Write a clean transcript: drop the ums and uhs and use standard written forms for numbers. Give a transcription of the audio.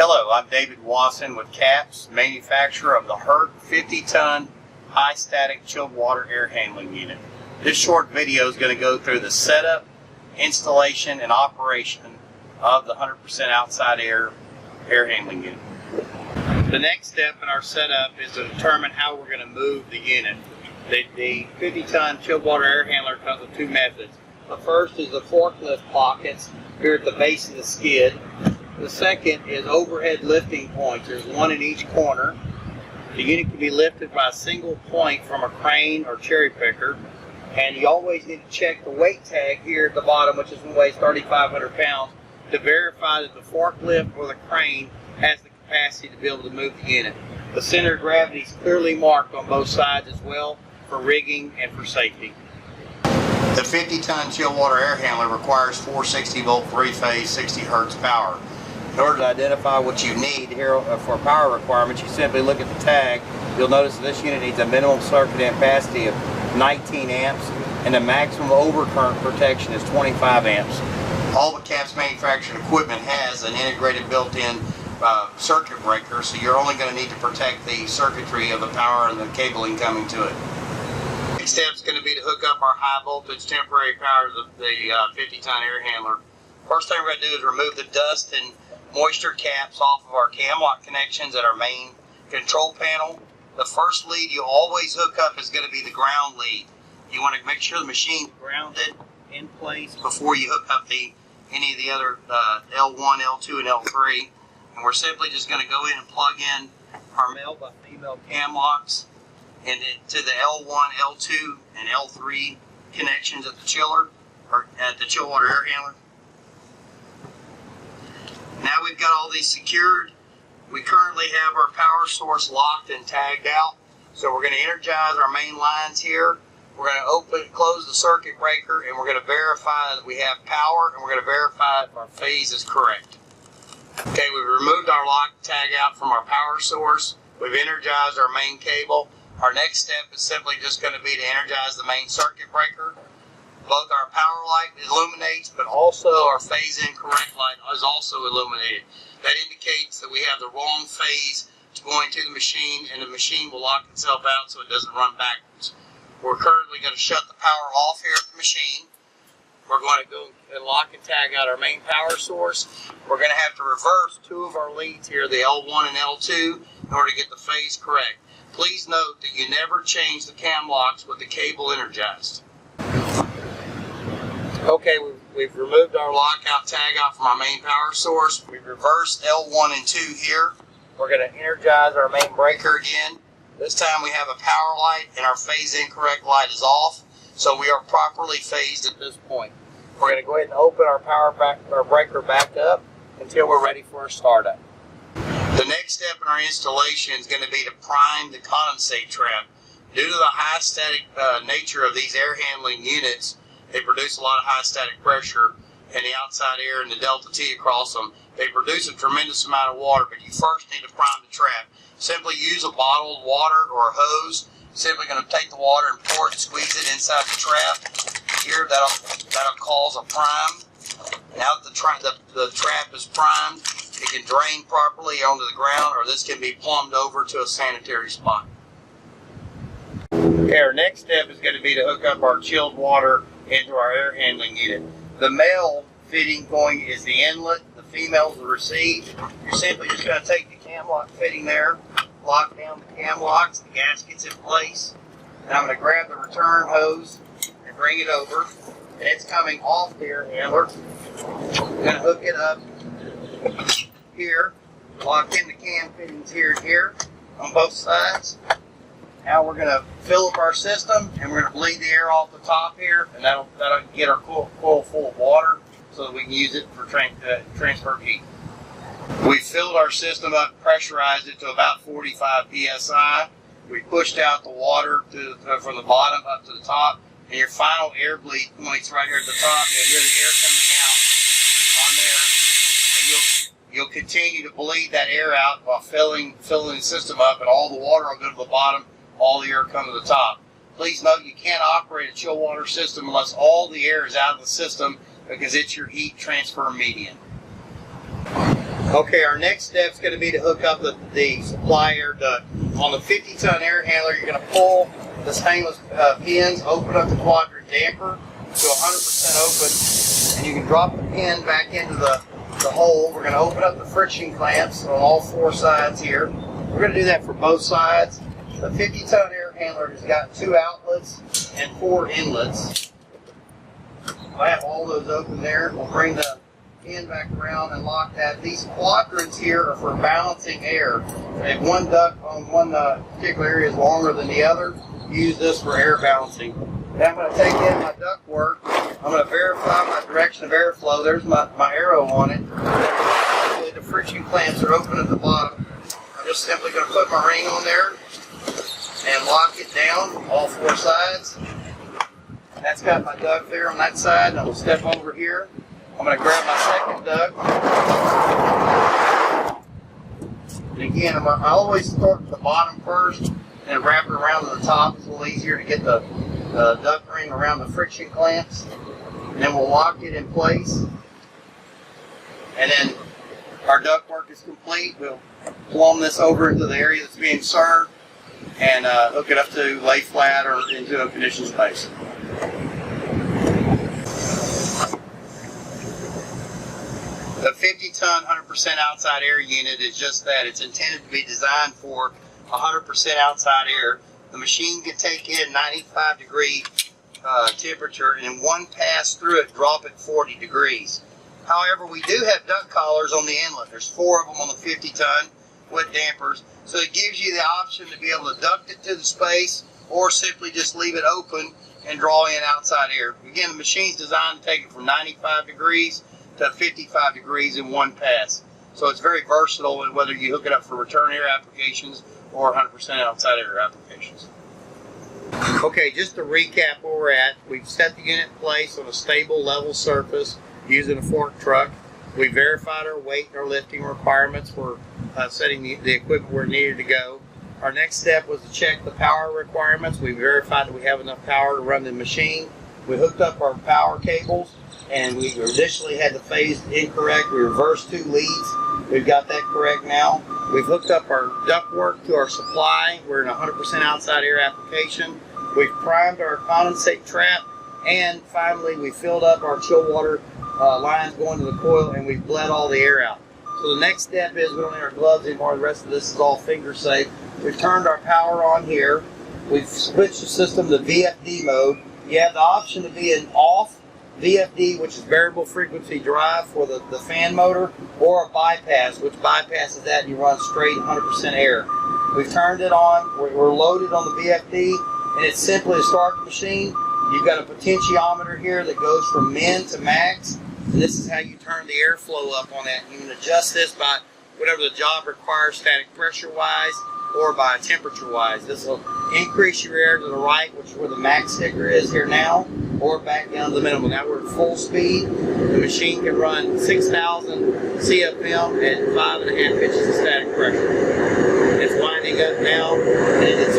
Hello, I'm David Wasson with CAPS, manufacturer of the HERT 50-ton high static chilled water air handling unit. This short video is going to go through the setup, installation, and operation of the 100% outside air handling unit. The next step in our setup is to determine how we're going to move the unit. The 50-ton chilled water air handler comes with two methods. The first is the forklift pockets here at the base of the skid. The second is overhead lifting points. There's one in each corner. The unit can be lifted by a single point from a crane or cherry picker. And you always need to check the weight tag here at the bottom, which weighs 3,500 pounds, to verify that the forklift or the crane has the capacity to be able to move the unit. The center of gravity is clearly marked on both sides as well for rigging and for safety. The 50-ton chilled water air handler requires 460-volt 3-phase 60 Hertz power. In order to identify what you need here for power requirements, you simply look at the tag. You'll notice that this unit needs a minimum circuit ampacity of 19 amps and the maximum overcurrent protection is 25 amps. All the CAPS manufactured equipment has an integrated built-in circuit breaker, so you're only going to need to protect the circuitry of the power and the cabling coming to it. Next step is going to be to hook up our high voltage temporary power to the 50-ton air handler. First thing we're going to do is remove the dust and moisture caps off of our cam lock connections at our main control panel. The first lead you always hook up is going to be the ground lead. You want to make sure the machine's grounded in place before you hook up any of the other L1, L2, and L3. And we're simply just going to go in and plug in our male by female cam locks and to the L1, L2, and L3 connections at the chiller, or at the chill water air handler. Now we've got all these secured. We currently have our power source locked and tagged out. So we're going to energize our main lines here. We're going to open and close the circuit breaker, and we're going to verify that we have power, and we're going to verify if our phase is correct. Okay, we've removed our lock tag out from our power source. We've energized our main cable. Our next step is simply just going to be to energize the main circuit breaker. Both our power light illuminates, but also our phase incorrect light is also illuminated. That indicates that we have the wrong phase going to the machine, and the machine will lock itself out so it doesn't run backwards. We're currently going to shut the power off here at the machine. We're going to go and lock and tag out our main power source. We're going to have to reverse two of our leads here, the L1 and L2, in order to get the phase correct. Please note that you never change the cam locks with the cable energized. Okay, we've removed our lockout tag out from our main power source. We've reversed L1 and 2 here. We're going to energize our main breaker again. This time we have a power light and our phase incorrect light is off, so we are properly phased at this point. We're going to go ahead and open our breaker back up until we're ready for our startup. The next step in our installation is going to be to prime the condensate trap. Due to the high static nature of these air handling units, they produce a lot of high static pressure and the outside air and the delta T across them. They produce a tremendous amount of water, but you first need to prime the trap. Simply use a bottled water or a hose. Simply going to take the water and pour it and squeeze it inside the trap. Here, that'll cause a prime. Now that the trap is primed, it can drain properly onto the ground, or this can be plumbed over to a sanitary spot. Okay, our next step is going to be to hook up our chilled water into our air handling unit. The male fitting going is the inlet, the female is the receive. You're simply just going to take the cam lock fitting there, lock down the cam locks, the gaskets in place, and I'm going to grab the return hose and bring it over, and it's coming off the air handler. I'm going to hook it up here, lock in the cam fittings here and here on both sides. Now we're going to fill up our system, and we're going to bleed the air off the top here, and that'll get our coil full of water so that we can use it for transfer heat. We filled our system up, pressurized it to about 45 psi. We pushed out the water from the bottom up to the top, and your final air bleed points right here at the top. You'll hear the air coming out on there, and you'll continue to bleed that air out while filling the system up, and all the water will go to the bottom, all the air come to the top. Please note you can't operate a chill water system unless all the air is out of the system, because it's your heat transfer medium. Okay, our next step is going to be to hook up the supply air duct. On the 50-ton air handler, you're going to pull the stainless pins, open up the quadrant damper to 100% open, and you can drop the pin back into the hole. We're going to open up the friction clamps on all 4 sides here. We're going to do that for both sides. The 50-ton air handler has got 2 outlets and 4 inlets. I have all those open there. We'll bring the pin back around and lock that. These quadrants here are for balancing air. If one duct on one particular area is longer than the other, use this for air balancing. Then I'm going to take in my duct work. I'm going to verify my direction of airflow. There's my arrow on it. The friction clamps are open at the bottom. I'm just simply going to put my ring on there and lock it down, all 4 sides. That's got my duct there on that side, and I'll step over here. I'm going to grab my second duct. And again, I always start at the bottom first and wrap it around to the top. It's a little easier to get the duct ring around the friction clamps. And then we'll lock it in place. And then our duct work is complete. We'll plumb this over into the area that's being served and hook it up to lay flat or into a conditioned space. The 50-ton 100% outside air unit is just that. It's intended to be designed for 100% outside air. The machine can take in 95-degree temperature and in one pass through it drop it 40 degrees. However, we do have duct collars on the inlet. There's 4 of them on the 50-ton with dampers. So it gives you the option to be able to duct it to the space or simply just leave it open and draw in outside air. Again, the machine's designed to take it from 95 degrees to 55 degrees in one pass. So it's very versatile in whether you hook it up for return air applications or 100% outside air applications. Okay, just to recap where we're at, we've set the unit in place on a stable level surface using a fork truck. We verified our weight and our lifting requirements for setting the equipment where it needed to go. Our next step was to check the power requirements. We verified that we have enough power to run the machine. We hooked up our power cables, and we initially had the phase incorrect. We reversed 2 leads. We've got that correct now. We've hooked up our ductwork to our supply. We're in a 100% outside air application. We've primed our condensate trap, and finally we filled up our chill water lines going to the coil, and we've bled all the air out. So the next step is we don't need our gloves anymore. The rest of this is all finger safe. We've turned our power on here. We've switched the system to VFD mode. You have the option to be in off VFD, which is variable frequency drive for the fan motor, or a bypass, which bypasses that and you run straight 100% air. We've turned it on. We're loaded on the VFD, and it's simply to start the machine. You've got a potentiometer here that goes from min to max, and this is how you turn the airflow up on that. You can adjust this by whatever the job requires, static pressure-wise or by temperature-wise. This will increase your air to the right, which is where the max sticker is here now, or back down to the minimum. Now we're at full speed. The machine can run 6,000 CFM at 5.5 inches of static pressure. It's winding up now, and it's